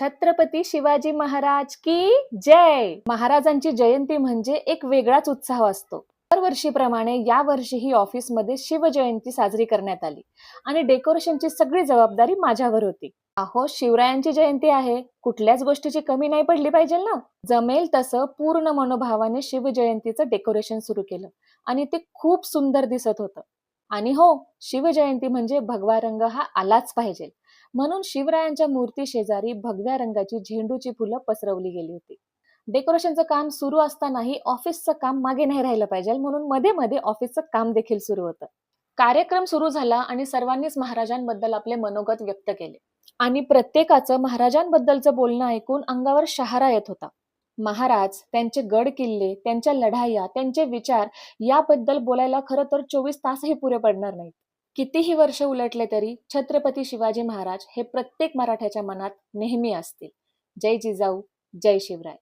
छत्रपती शिवाजी महाराज की जय. महाराजांची जयंती म्हणजे एक वेगळाच उत्साह असतो. दरवर्षीप्रमाणे या वर्षीही ऑफिसमध्ये शिवजयंती साजरी करण्यात आली आणि डेकोरेशनची सगळी जबाबदारी माझ्यावर होती. अहो, शिवरायांची जयंती आहे, कुठल्याच गोष्टीची कमी नाही पडली पाहिजे ना. जमेल तसं पूर्ण मनोभावाने शिवजयंतीचं डेकोरेशन सुरू केलं आणि ते खूप सुंदर दिसत होतं. आणि हो, शिवजयंती म्हणजे भगवा रंग हा आलाच पाहिजे, म्हणून शिवरायांच्या मूर्ती शेजारी भगव्या रंगाची झेंडूची फुलं पसरवली गेली होती. डेकोरेशनचं काम सुरू असतानाही ऑफिसचं काम मागे नाही राहिलं पाहिजे, म्हणून मध्ये मध्ये ऑफिसचं काम देखील सुरू होतं. कार्यक्रम सुरू झाला आणि सर्वांनीच महाराजांबद्दल आपले मनोगत व्यक्त केले आणि प्रत्येकाचं महाराजांबद्दलचं बोलणं ऐकून अंगावर शहारा येत होता. महाराज, त्यांचे गड किल्ले, त्यांच्या लढाया, त्यांचे विचार याबद्दल बोलायला खरं तर 24 तासही पुरे पडणार नाहीत. कितीही वर्ष उलटले तरी छत्रपती शिवाजी महाराज हे प्रत्येक मराठ्याच्या मनात नेहमी असतील. जय जिजाऊ, जय शिवराय.